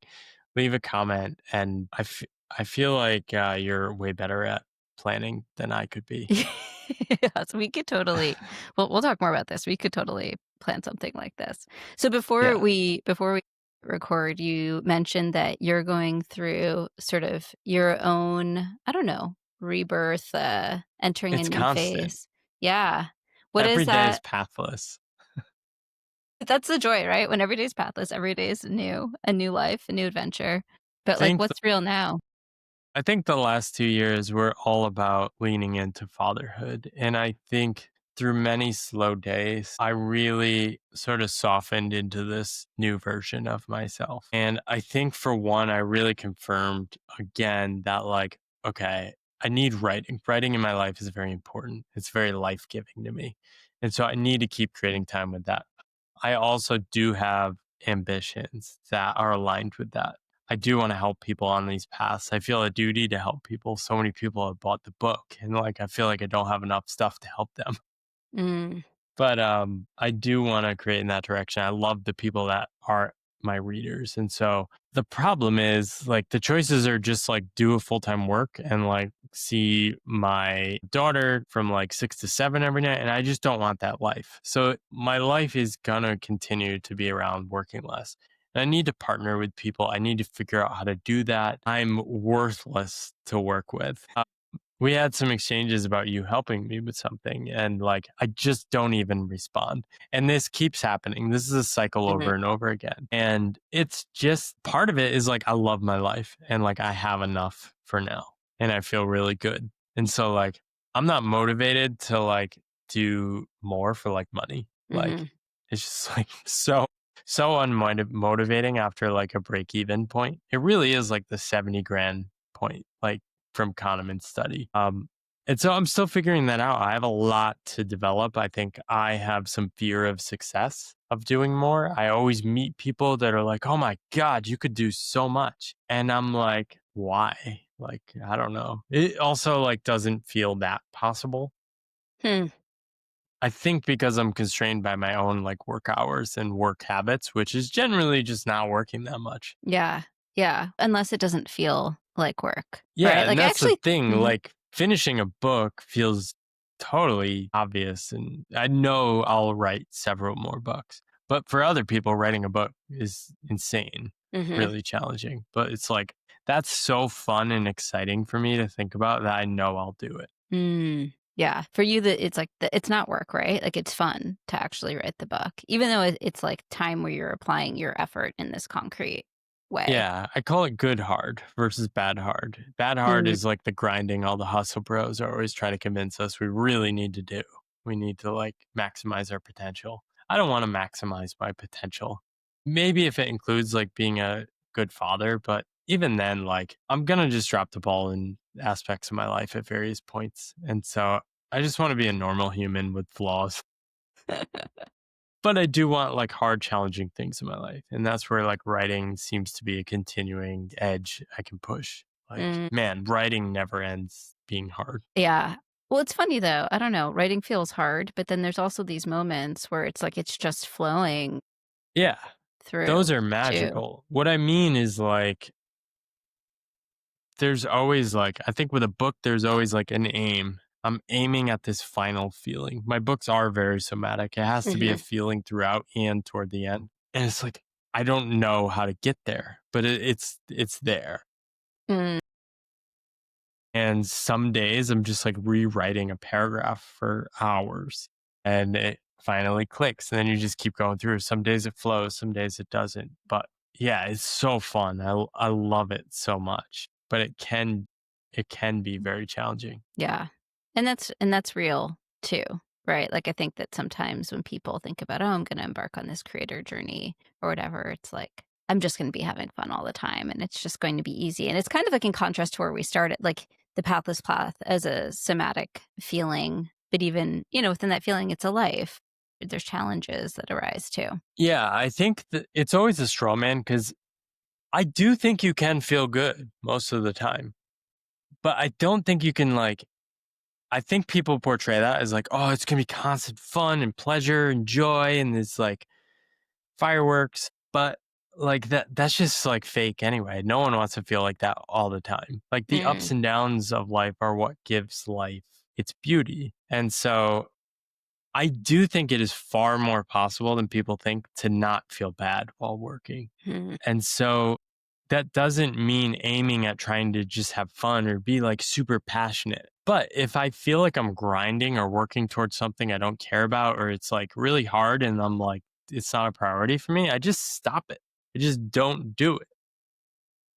leave a comment. And I feel like you're way better at planning than I could be. Yes, we could totally we'll talk more about this. We could totally plan something like this. So Yeah, before we record, you mentioned that you're going through sort of your own, I don't know, rebirth, entering a it's new constant. phase. Yeah. What is Every day is that? pathless. That's the joy, right? When every day's pathless, every day is new, a new life, a new adventure. But like Think what's real now? I think the last 2 years were all about leaning into fatherhood. And I think through many slow days, I really sort of softened into this new version of myself. And I think for one, I really confirmed again that, like, okay, I need writing. Writing in my life is very important, it's very life giving to me. And so I need to keep creating time with that. I also do have ambitions that are aligned with that. I do want to help people on these paths. I feel a duty to help people. So many people have bought the book and like I feel like I don't have enough stuff to help them. Mm, But I do want to create in that direction. I love the people that are my readers. And so the problem is like the choices are just like do a full-time work and like see my daughter from like 6 to 7 every night. And I just don't want that life. So my life is gonna continue to be around working less. And I need to partner with people. I need to figure out how to do that. I'm worthless to work with. We had some exchanges about you helping me with something, and like I just don't even respond. And this keeps happening. This is a cycle mhm, over and over again. And it's just part of it is like I love my life and like I have enough for now and I feel really good. And so like I'm not motivated to like do more for like money. Like mhm, it's just like so unmotivating after like a break even point. It really is like the 70 grand point. Like from Kahneman's study. And so I'm still figuring that out. I have a lot to develop. I think I have some fear of success of doing more. I always meet people that are like, "Oh my god, you could do so much." And I'm like, "Why?" Like, I don't know. It also like doesn't feel that possible. hmm. I think because I'm constrained by my own like work hours and work habits, which is generally just not working that much. Yeah, yeah, unless it doesn't feel like work, Yeah, right? and Like, that's the actually thing, mhm, like, finishing a book feels totally obvious, and I know I'll write several more books, but for other people, writing a book is insane, mhm, really challenging, but it's like, that's so fun and exciting for me to think about that I know I'll do it. yeah, for you that it's like it's not work, right? Like, it's fun to actually write the book, even though it's like time where you're applying your effort in this concrete way. Yeah, I call it good hard versus bad hard. Bad hard Mm, is like the grinding all the hustle bros are always trying to convince us we really need to do. We need to like maximize our potential. I don't want to maximize my potential. Maybe if it includes like being a good father, but even then, like I'm going to just drop the ball in aspects of my life at various points. And so I just want to be a normal human with flaws. But I do want like hard, challenging things in my life. And that's where like writing seems to be a continuing edge I can push. Like, mm, man, writing never ends being hard. yeah. Well, it's funny though, I don't know, writing feels hard, but then there's also these moments where it's like it's just flowing Yeah, those through are too. magical. What I mean is like, there's always like, I think with a book, there's always like an aim. I'm aiming at this final feeling. My books are very somatic. It has to be a Hmm. feeling throughout and toward the end. And it's like, I don't know how to get there, but it's there. Mm, And some days I'm just like rewriting a paragraph for hours and it finally clicks. And then you just keep going through. Some days it flows, some days it doesn't. But yeah, it's so fun. I love it so much. But it can be very challenging. yeah. And that's real too, right? Like I think that sometimes when people think about, oh, I'm going to embark on this creator journey or whatever, it's like I'm just going to be having fun all the time and it's just going to be easy. And it's kind of like in contrast to where we started, like the pathless path as a somatic feeling, but even, within that feeling, it's a life. There's challenges that arise too. Yeah, I think that it's always a straw man because I do think you can feel good most of the time, but I don't think you can I think people portray that as like, oh, it's gonna be constant fun and pleasure and joy and it's like fireworks, but like that's just like fake anyway. No one wants to feel like that all the time. Like the ups Mm, and downs of life are what gives life its beauty. And so I do think it is far more possible than people think to not feel bad while working. mm, And so that doesn't mean aiming at trying to just have fun or be like super passionate. But if I feel like I'm grinding or working towards something I don't care about, or it's like really hard and I'm like, it's not a priority for me, I just stop it. I just don't do it.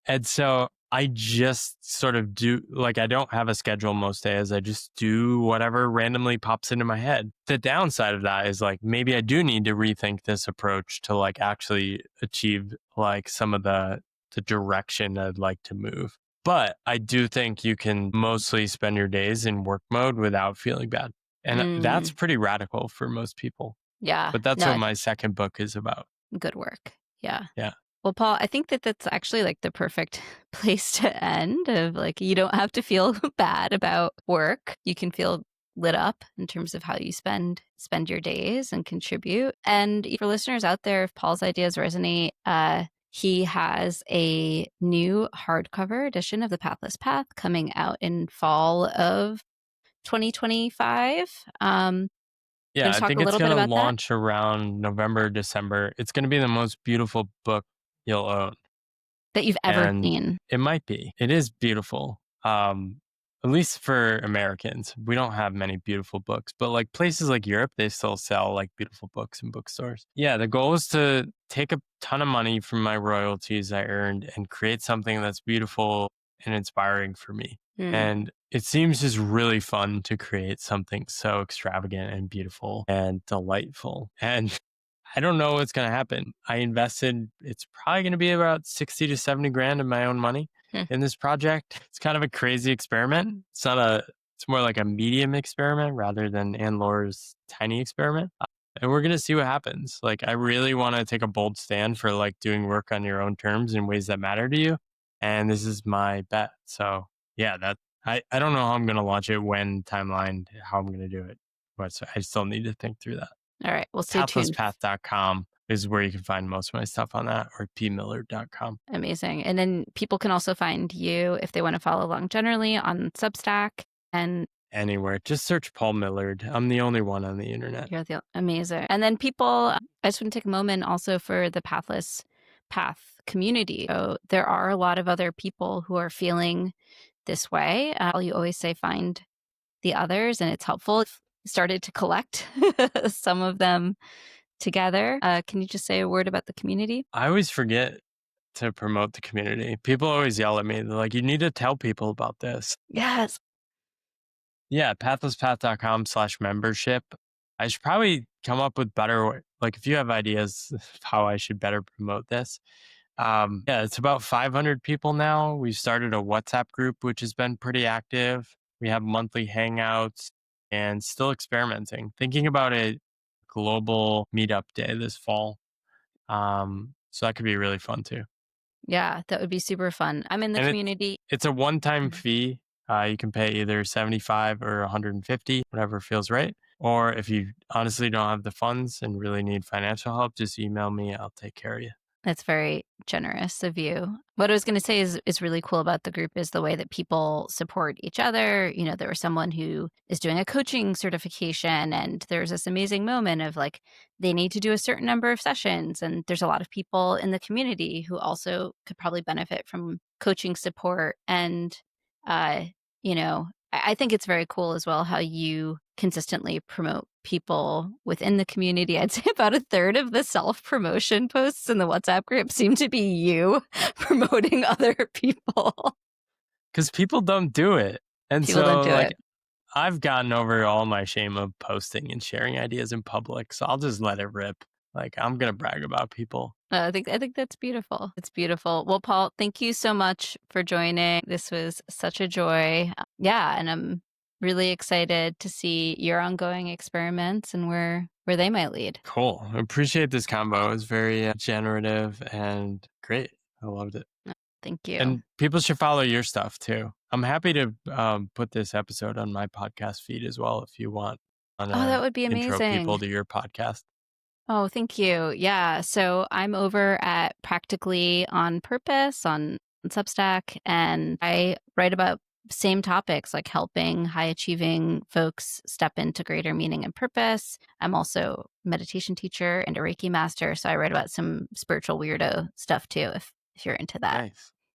And so I just sort of do, like, I don't have a schedule most days. I just do whatever randomly pops into my head. The downside of that is like, maybe I do need to rethink this approach to like actually achieve like some of the direction I'd like to move. But I do think you can mostly spend your days in work mode without feeling bad. And that's mm. pretty radical for most people. Yeah. But that's No, what my second book is about. good work. Yeah. Yeah. Well, Paul, I think that that's actually like the perfect place to end of like, you don't have to feel bad about work. You can feel lit up in terms of how you spend your days and contribute. And for listeners out there, if Paul's ideas resonate, he has a new hardcover edition of The Pathless Path coming out in fall of 2025. Yeah, Going to I talk think a it's little bit gonna about that launch around November, December. It's gonna be the most beautiful book you'll own, that you've ever and seen. it might be. It is beautiful. At least for Americans, we don't have many beautiful books, but like places like Europe, they still sell like beautiful books in bookstores. Yeah, the goal is to take a ton of money from my royalties I earned and create something that's beautiful and inspiring for me. Mm, And it seems just really fun to create something so extravagant and beautiful and delightful. And I don't know what's going to happen. I invested, it's probably going to be about 60 to 70 grand of my own money hmm. in this project. It's kind of a crazy experiment. It's more like a medium experiment rather than Anne Laura's tiny experiment. And we're going to see what happens. Like, I really want to take a bold stand for like doing work on your own terms in ways that matter to you. And this is my bet. So yeah, I don't know how I'm going to launch it, when, timeline, how I'm going to do it. But I still need to think through that. All right. Well, stay tuned. Pathlesspath.com is where you can find most of my stuff on that, or pmiller.com. Amazing. And then people can also find you if they want to follow along generally on Substack. And Anywhere. Just search Paul Millard. I'm the only one on the internet. you're the amazing. And then people, I just want to take a moment also for the Pathless Path community. So there are a lot of other people who are feeling this way. You always say find the others, and it's helpful. I've started to collect some of them together. Can you just say a word about the community? I always forget to promote the community. People always yell at me. They're like, you need to tell people about this. Yes. Yeah, pathlesspath.com/membership. I should probably come up with better, like if you have ideas of how I should better promote this. Yeah, it's about 500 people now. We've started a WhatsApp group, which has been pretty active. We have monthly hangouts and still experimenting, thinking about a global meetup day this fall. So that could be really fun too. Yeah, that would be super fun. I'm in the And community. it's a one-time Mhm. fee. You can pay either 75 or 150, whatever feels right. Or if you honestly don't have the funds and really need financial help, just email me. I'll take care of you. That's very generous of you. What I was going to say is really cool about the group is the way that people support each other. You know, there was someone who is doing a coaching certification, and there's this amazing moment of like they need to do a certain number of sessions, and there's a lot of people in the community who also could probably benefit from coaching support. And uh, you know, I think it's very cool as well how you consistently promote people within the community. I'd say about a third of the self-promotion posts in the WhatsApp group seem to be you promoting other people. Because people don't do it. And People don't so, do like, it. I've gotten over all my shame of posting and sharing ideas in public. So I'll just let it rip. Like, I'm going to brag about people. I think that's beautiful. It's beautiful. Well, Paul, thank you so much for joining. This was such a joy. Yeah, and I'm really excited to see your ongoing experiments and where they might lead. Cool. I appreciate this combo. It was very generative and great. I loved it. Thank you. And people should follow your stuff too. I'm happy to put this episode on my podcast feed as well if you want. On Oh, that would be intro people amazing. to your podcast. Oh, thank you. Yeah. So I'm over at Practically on Purpose on Substack, and I write about same topics like helping high achieving folks step into greater meaning and purpose. I'm also a meditation teacher and a Reiki master. So I write about some spiritual weirdo stuff too, if you're into that. Nice.